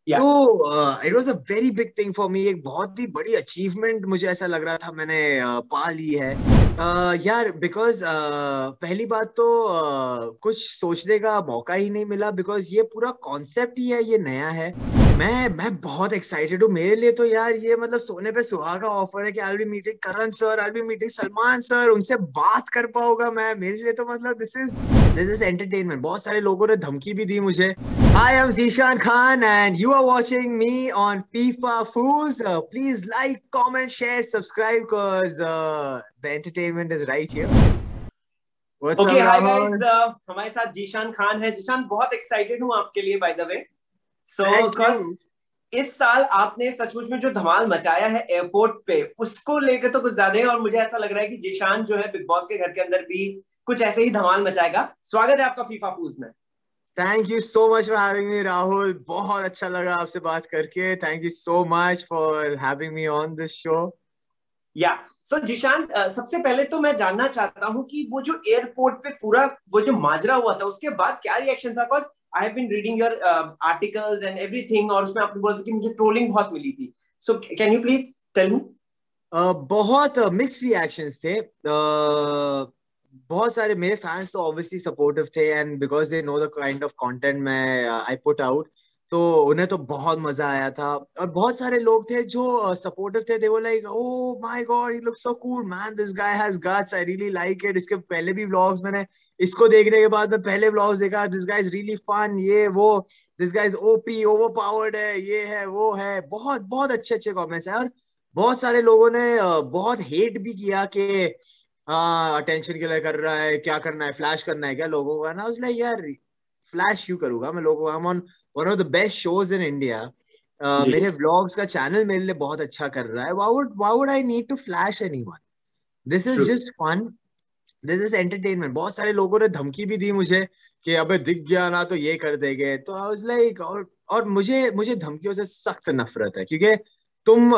या तो it was a very big thing for me, एक बहुत ही बड़ी अचीवमेंट मुझे ऐसा लग रहा था मैंने पा ली है। यार बिकॉज पहली बात तो कुछ सोचने का मौका ही नहीं मिला, बिकॉज ये पूरा कॉन्सेप्ट ही है, ये नया है। मैं बहुत एक्साइटेड हूँ। मेरे लिए तो यार ये मतलब सोने पे सुहागा ऑफर है कि I will be meeting Karan sir, I will be meeting Salman sir, उनसे बात कर पाऊंगा मैं। मेरे लिए तो मतलब दिस इज एंटरटेनमेंट। बहुत सारे लोगों ने धमकी भी दी मुझे। Hi, I'm Zishan Khan, and you are watching me on FIFA Fools. Please like, comment, share, subscribe, because the entertainment is right here. What's okay, up, hi guys. Rahul? हमारे साथ जीशान खान है। जीशान, बहुत एक्साइटेड हूँ आपके लिए, by the way. So Thank cause you. इस साल आपने सचमुच में जो धमाल मचाया है एयरपोर्ट पे, उसको लेकर तो कुछ ज्यादा है। और मुझे ऐसा लग रहा है कि जीशान जो है बिग बॉस के घर के अंदर भी कुछ ऐसे ही धमाल मचाएगा। स्वागत है आपका फीफा फूज में। Thank you so much for having me, Rahul. बहुत अच्छा लगा आपसे बात करके. Thank you so much for having me on this show. या सो जिशान, सबसे पहले तो मैं जानना चाहता हूँ कि वो जो एयरपोर्ट पे पूरा वो जो माजरा हुआ था, उसके बाद क्या रिएक्शन था? Because I have been reading your articles and everything, और उसमें आपने बोला था कि मुझे ट्रोलिंग बहुत मिली थी। So can you please tell me? बहुत मिक्स्ड रिएक्शंस थे। बहुत सारे मेरे फैंस तो ऑब्वियसली सपोर्टिव थे, and because they know the kind of content मैं आई पुट आउट, तो उन्हें तो बहुत मजा आया था। और बहुत सारे लोग थे जो सपोर्टिव थे। They were like, oh my God, he looks so cool man, this guy has guts, I really like it. इसके पहले भी व्लॉग्स मैंने, इसको देखने के बाद मैं पहले व्लॉग्स देखा, this guy is really fun, ये वो, this guy is OP, overpowered है, ये है वो है। बहुत बहुत अच्छे अच्छे कमेंट्स है। और बहुत सारे लोगों ने बहुत हेट भी किया कि हाँ अटेंशन के लिए कर रहा है, क्या करना है, फ्लैश करना है क्या लोगों का ना। उसने यार फ्लैश क्यों करूंगा मैं लोगों का? I'm on one of the best shows in India. जी। मेरे व्लॉग्स का चैनल मेरे लिए बहुत अच्छा कर रहा है। why would I need to flash anyone? This is true. just fun. This is entertainment. बहुत सारे लोगों ने धमकी भी दी मुझे कि अबे दिख गया ना तो ये कर देंगे, तो आई वाज लाइक, और मुझे मुझे धमकियों से सख्त नफरत है, क्योंकि तुम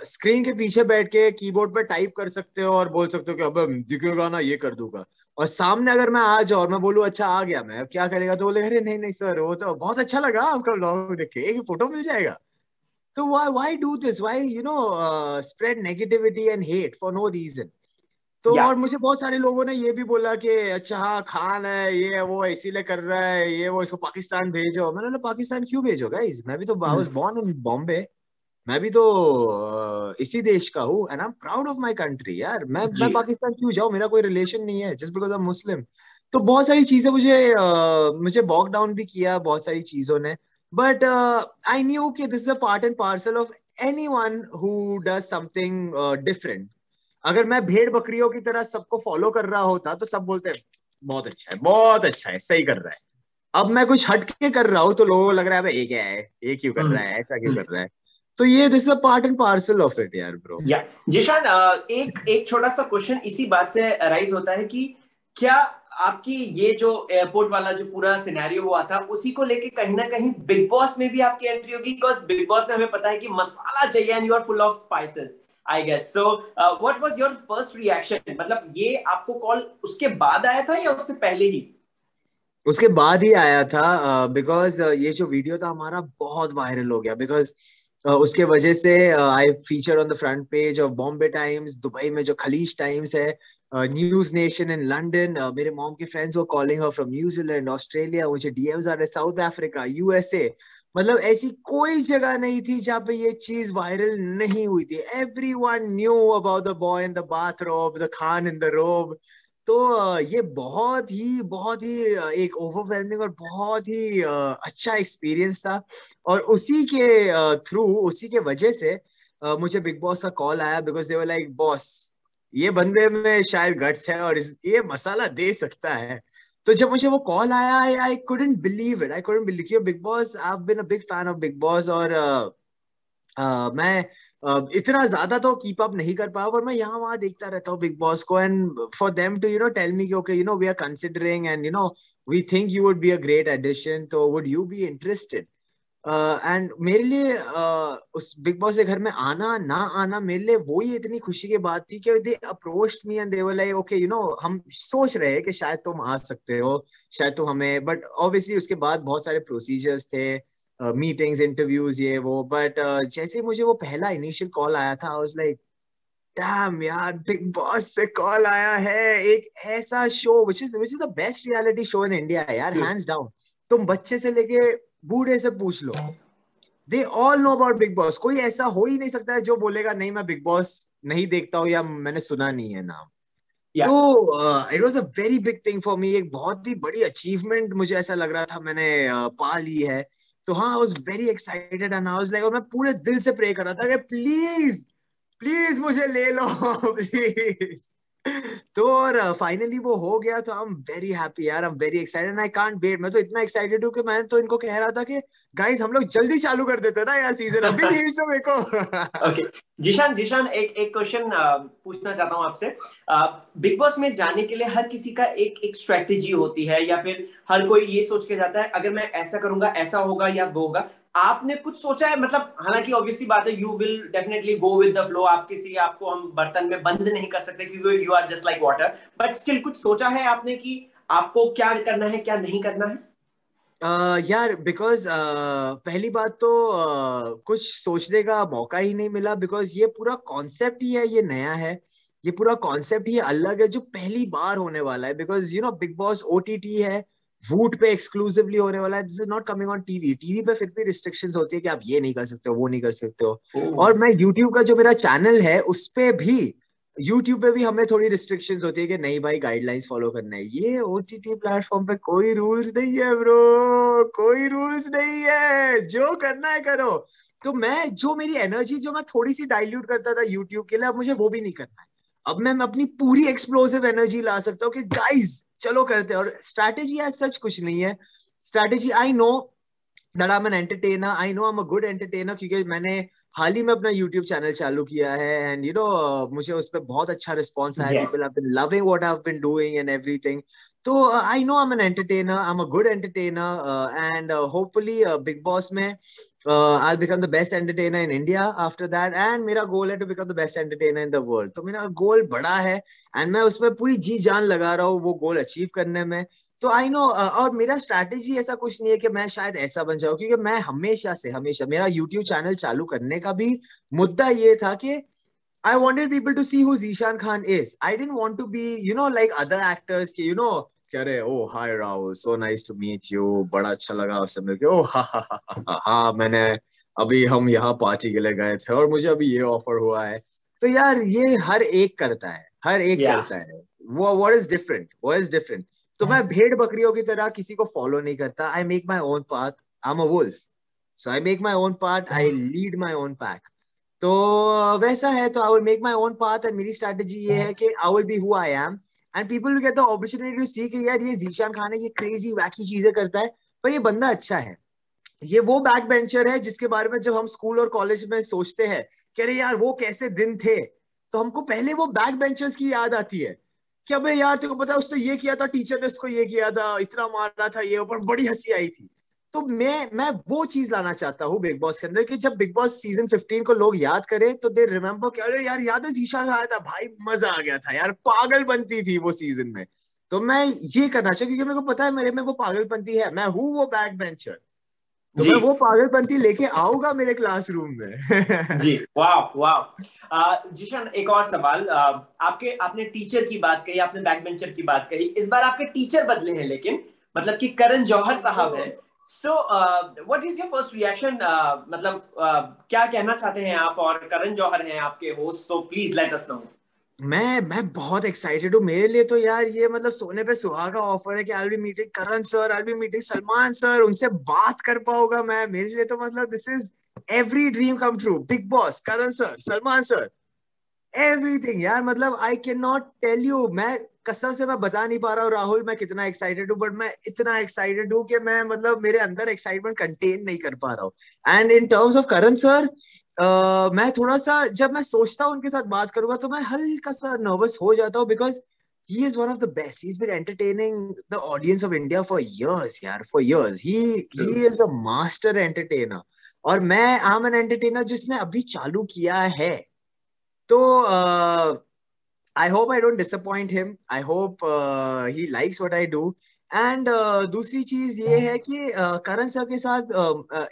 स्क्रीन के पीछे बैठ के कीबोर्ड पे टाइप कर सकते हो और बोल सकते हो कि अबे दिखेगा ना ये कर दूंगा, और सामने अगर मैं आ जाऊं और मैं बोलूं अच्छा आ गया मैं, अब क्या करेगा? तो बोले अरे नहीं नहीं सर, वो तो बहुत अच्छा लगा आपका ब्लॉग देख के, एक फोटो मिल जाएगा। तो why do this? Why spread negativity and hate for no reason? तो या और मुझे बहुत सारे लोगों ने ये भी बोला कि अच्छा हाँ खान है ये है वो इसीलिए कर रहा है ये वो, इसको पाकिस्तान भेजो। मैंने बोला पाकिस्तान क्यों भेजो गाइस? मैं भी तो I was born in Bombay, मैं भी तो इसी देश का हूँ, and I am proud of my country. यार मैं जी। पाकिस्तान क्यों जाऊँ? मेरा कोई रिलेशन नहीं है जस्ट बिकॉज आई एम मुस्लिम। तो बहुत सारी चीजें मुझे बॉक डाउन भी किया बहुत सारी चीजों ने, बट आई न्यू कि this is a part and parcel of anyone who does something different. अगर मैं भेड़ बकरियों की तरह सबको फॉलो कर रहा होता तो सब बोलते हैं बहुत अच्छा है, बहुत अच्छा है, सही कर रहा है। अब मैं कुछ हट के कर रहा हूँ तो लोगों को लग रहा है भाई ये क्या है, ये क्यों कर रहा है, ऐसा क्यों कर रहा है? तो ये this a part and parcel of it यार ब्रो। या जिशान, एक एक छोटा सा क्वेश्चन इसी बात से अराइज होता है कि क्या आपकी ये जो एयरपोर्ट वाला जो पूरा सिनेरियो हुआ था, उसी को लेके कहीं ना कहीं बिग बॉस में भी आपकी एंट्री होगी? बिकॉज बिग बॉस में हमें पता है कि मसाला चाहिए and you are full of spices, I guess. So what was your first reaction? मतलब ये आपको कॉल उसके बाद आया था या उससे पहले ही? उसके बाद ही आया था, बिकॉज ये जो वीडियो था हमारा बहुत वायरल हो गया, बिकॉज उसके वजह से आई feature on the front page of Bombay times, Dubai में जो खलीज टाइम्स है, न्यूज नेशन इन लंदन। मेरे मॉम के फ्रेंड्स वो कॉलिंग फ्रॉम न्यूजीलैंड, ऑस्ट्रेलिया, मुझे डीएम्स आ रहे, साउथ अफ्रीका, यूएसए। मतलब ऐसी कोई जगह नहीं थी जहाँ पे ये चीज वायरल नहीं हुई थी। Everyone knew about the boy in the bathrobe, the Khan in the रोब। तो ये बहुत ही एक ओवरवेलमिंग और बहुत ही अच्छा एक्सपीरियंस था। और उसी के थ्रू, उसी के वजह से मुझे बिग बॉस का कॉल आया, because they were like boss ये बंदे में शायद गट्स है और ये मसाला दे सकता है। तो जब मुझे वो कॉल आया, I couldn't believe it, I couldn't believe. Bigg Boss, I have been a big fan of Bigg Boss, और मैं इतना ज्यादा तो कीप अप नहीं कर पाया, पर मैं यहाँ वहां देखता रहता हूँ बिग बॉस को। And for them to tell me कि okay we are considering and we think you would be a great addition, तो would you be interested? And मेरे लिए उस बिग बॉस के घर में आना ना आना, मेरे लिए वो ही इतनी खुशी की बात थी कि they approached me and they were like okay हम सोच रहे हैं कि शायद तुम आ सकते हो, शायद तुम हमें। बट ऑब्वियसली उसके बाद बहुत सारे प्रोसीजर्स थे, मीटिंग्स, इंटरव्यूज, ये वो, बट जैसे मुझे वो पहला इनिशियल कॉल आया था, आई वाज लाइक डैम यार, बिग बॉस से कॉल आया है, एक ऐसा show which is the best reality show in India है यार, हैंड्स डाउन। तुम बच्चे से लेके बूढ़े से पूछ लो, they all know about Bigg Boss. कोई ऐसा हो ही नहीं सकता है जो बोलेगा नहीं मैं बिग बॉस नहीं देखता हूँ या मैंने सुना नहीं है नाम। Yeah. तो it was a very big thing for me, एक बहुत ही बड़ी अचीवमेंट मुझे ऐसा लग रहा था मैंने पा ली है। तो हाँ, I was very excited and I was like, और मैं पूरे दिल से प्रे कर रहा था कि प्लीज प्लीज मुझे ले लो प्लीज। तो और फाइनली वो हो गया, तो आई एम वेरी हैप्पी यार, I am very excited and I can't wait. मैं तो इतना एक्साइटेड हूँ कि मैं तो इनको कह रहा था कि गाइस हम लोग जल्दी चालू कर देते ना यार सीजन, अभी भेज दो मेरे को। ओके जीशान एक क्वेश्चन पूछना चाहता हूं आपसे। बिग बॉस में जाने के लिए हर किसी का एक स्ट्रेटेजी होती है, या फिर हर कोई ये सोच के जाता है अगर मैं ऐसा करूंगा ऐसा होगा या वो होगा। आपने कुछ सोचा है? मतलब हालांकि ऑब्वियसली बात है, you will definitely go with the flow, आपको हम बर्तन में बंद नहीं कर सकते क्योंकि you are just like water, but still कुछ सोचा है आपने कि आपको क्या करना है क्या नहीं करना है? यार बिकॉज पहली बात तो कुछ सोचने का मौका ही नहीं मिला, बिकॉज ये पूरा कॉन्सेप्ट ही है, ये नया है, ये पूरा कॉन्सेप्ट ही अलग है जो पहली बार होने वाला है। Because you know big boss OTT है, वूट पे एक्सक्लूसिवली होने वाला है, this is not coming on TV. TV पे फिर भी रिस्ट्रिक्शंस होती है कि आप ये नहीं कर सकते हो, वो नहीं कर सकते हो। और मैं यूट्यूब का जो मेरा चैनल है उस पे भी, यूट्यूब पे भी हमें थोड़ी रिस्ट्रिक्शंस होती है कि नहीं भाई गाइडलाइंस फॉलो करना है। ये ओटीटी प्लेटफॉर्म पे कोई रूल्स नहीं है ब्रो, कोई रूल्स नहीं है, जो करना है करो। तो मैं जो मेरी एनर्जी जो मैं थोड़ी सी डाइल्यूट करता था यूट्यूब के लिए, अब मुझे वो भी नहीं करना है। अब मैं अपनी पूरी एक्सप्लोसिव एनर्जी ला सकता हूँ कि गाइस चलो करते हैं। और स्ट्रैटेजी आज सच कुछ नहीं है। Strategy I know that I'm an entertainer, I know I'm a good entertainer, क्योंकि मैंने हाल ही में अपना YouTube चैनल चालू किया है एंड यू नो मुझे उस पर बहुत अच्छा रिस्पॉन्स आया, Yes. people have been loving what I've been doing and everything. तो I know I'm an entertainer, I'm a good entertainer, and hopefully Big Boss में I'll become the best entertainer in India after that, and मेरा गोल है to become the best entertainer in the world। तो मेरा गोल बड़ा है and मैं उसमें पूरी जी जान लगा रहा हूँ वो गोल अचीव करने में। तो आई नो, और मेरा स्ट्रैटेजी ऐसा कुछ नहीं है कि मैं शायद ऐसा बन जाऊं, क्योंकि मैं हमेशा मेरा यूट्यूब चैनल चालू करने का भी मुद्दा ये था कि I wanted people to see who Zeeshan Khan is. I didn't want to be you know like other actors कि यू नो कह रहे oh hi Rahul so nice to meet you, बड़ा अच्छा लगा आपसे मिलके, ओ हा मैंने अभी हम यहाँ पार्टी के लिए गए थे और मुझे अभी ये ऑफर हुआ है। तो यार ये हर एक करता है, हर एक Yeah. करता है। वो व्हाट इज डिफरेंट। तो मैं भेड़ बकरियों की तरह किसी को फॉलो नहीं करता। I make my own path, I am a wolf, so I make my own path, I lead my own pack. तो वैसा है, तो I will make my own path and मेरी स्ट्रैटेजी ये है कि I will be who I am and people will get the opportunity to see कि यार ये ज़ीशान खान है, ये क्रेजी वैकी चीजें करता है पर ये बंदा अच्छा है। ये वो बैक बेंचर है जिसके बारे में जब हम स्कूल और कॉलेज में सोचते हैं कि अरे यार वो कैसे दिन थे, तो हमको पहले वो बैक बेंचर्स की याद आती है कि अबे यार तेरे को पता है उसने ये किया था, टीचर ने उसको ये किया था, इतना मारा था, ये ऊपर बड़ी हंसी आई थी। तो मैं वो चीज लाना चाहता हूँ बिग बॉस के अंदर कि जब बिग बॉस सीजन 15 को लोग याद करें तो दे रिमेम्बर कि अरे यार याद है ज़ीशान आया था भाई, मजा आ गया था यार, पागल बनती थी वो सीजन में। तो मैं ये करना चाहिए क्योंकि मेरे को पता है मेरे में वो पागलपंती है, मैं हूँ वो बैक बेंचर। तो जी मैं वो पागलपंती लेके आऊंगा मेरे क्लासरूम में। जी, वाह वाह। जिशन एक और सवाल, आपने टीचर की बात कही, आपने बैक बेंचर की बात कही, इस बार आपके टीचर बदले हैं, लेकिन मतलब कि करण जौहर साहब हैं। So what is your first reaction? मतलब क्या कहना चाहते हैं आप? और करण जौहर हैं आपके होस्ट, तो प्लीज लेट अस नो। मैं बहुत एक्साइटेड हूँ। मेरे लिए तो यार ये मतलब सोने पे सुहागा ऑफर है कि I will be meeting Karan sir, I will be meeting Salman sir, उनसे बात कर पाऊंगा मैं। मेरे लिए तो मतलब this is every dream come true. Bigg Boss, Karan sir, Salman sir, everything यार। मतलब I can not tell you, मैं कसम से मैं बता नहीं पा रहा हूँ राहुल मैं कितना एक्साइटेड हूँ, बट मैं इतना एक्साइटेड हूँ कि मैं मतलब मेरे अंदर एक्साइटमेंट कंटेन नहीं कर पा रहा हूँ। And in terms of Karan sir, मैं थोड़ा सा जब मैं सोचता हूँ उनके साथ बात करूंगा तो मैं हल्का सा नर्वस हो जाता हूँ because he is one of the best. He's been entertaining the audience of India for years, यार, for years. He is a master entertainer. और मैं I'm an entertainer जिसने अभी चालू किया है। तो I hope I don't disappoint him. I hope he likes what I do. And दूसरी चीज ये है कि करण सर के साथ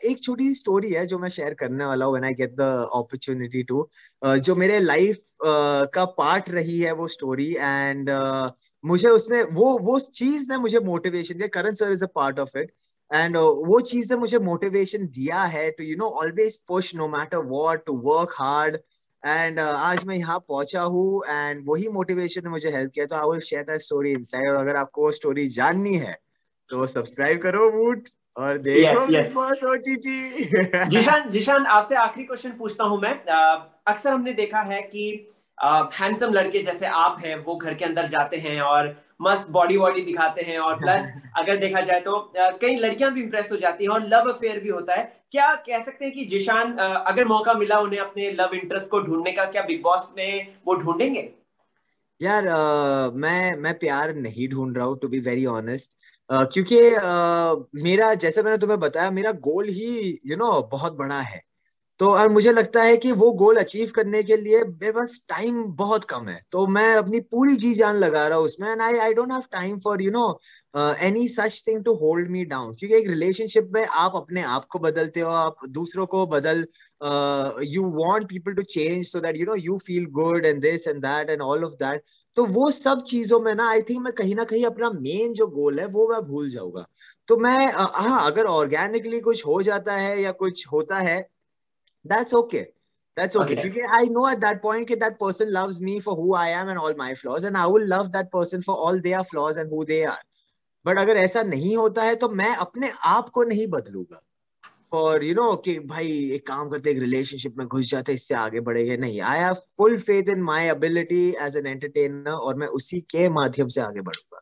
एक छोटी स्टोरी है जो मैं शेयर करने वाला हूँ when I get the opportunity to, जो मेरे लाइफ का पार्ट रही है वो स्टोरी। एंड मुझे उसने वो चीज ने मुझे मोटिवेशन दिया। Karan sir is a part of it. And वो चीज ने मुझे मोटिवेशन दिया है to always push no matter what, to work hard. And आज मैं यहाँ पहुंचा हूँ एंड वही मोटिवेशन ने मुझे हेल्प किया। तो I will share that story inside. और अगर आपको वो स्टोरी जाननी है तो सब्सक्राइब करो वूट और यस देखो बिग यस। बॉस ओटीटी। जिशान, जिशान आपसे आखिरी क्वेश्चन पूछता हूं मैं। अक्सर हमने देखा है कि हैंडसम लड़के जैसे आप हैं वो घर के अंदर जाते हैं और मस्त बॉडी वॉडी दिखाते हैं, और प्लस अगर देखा जाए तो कई लड़कियां भी इंप्रेस हो जाती हैं और लव अफेयर भी होता है। क्या कह सकते हैं कि जिशान, अगर मौका मिला उन्हें अपने लव इंटरेस्ट को ढूंढने का, क्या बिग बॉस में वो ढूंढेंगे? यार मैं प्यार नहीं ढूंढ रहा हूँ टू बी वेरी ऑनेस्ट। क्योंकि मेरा, जैसे मैंने तुम्हें बताया, मेरा गोल ही बहुत बड़ा है। तो और मुझे लगता है कि वो गोल अचीव करने के लिए मेरे पास टाइम बहुत कम है। तो मैं अपनी पूरी जी जान लगा रहा हूँ उसमें। And I don't have time for any such thing to hold me down. क्योंकि एक रिलेशनशिप में आप अपने आप को बदलते हो, आप दूसरों को बदल, you want people to change so that you feel good and this and that and all of that. तो वो सब चीजों में ना आई थिंक मैं कहीं ना कहीं अपना मेन जो गोल है वो मैं भूल जाऊंगा। तो मैं हाँ, अगर ऑर्गेनिकली कुछ हो जाता है या कुछ होता है, that's okay. That's okay. Okay, Because I know at that point that that person loves me for who I am and all my flaws, and I will love that person for all their flaws and who they are. But अगर ऐसा नहीं होता है तो मैं अपने आप को नहीं बदलूंगा फॉर कि भाई एक काम करते, एक रिलेशनशिप में घुस जाते, इससे आगे बढ़ेंगे। नहीं, I have full faith in my ability as an entertainer और मैं उसी के माध्यम से आगे बढ़ूंगा।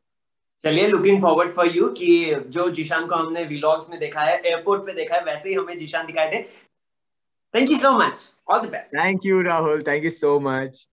चलिए, लुकिंग फॉरवर्ड फॉर यू कि जो जिशान को हमने व्लॉग्स में देखा है, एयरपोर्ट पे देखा है, वैसे ही हमें जिशान दिखाई दे। Thank you so much, all the best. Thank you Rahul, thank you so much.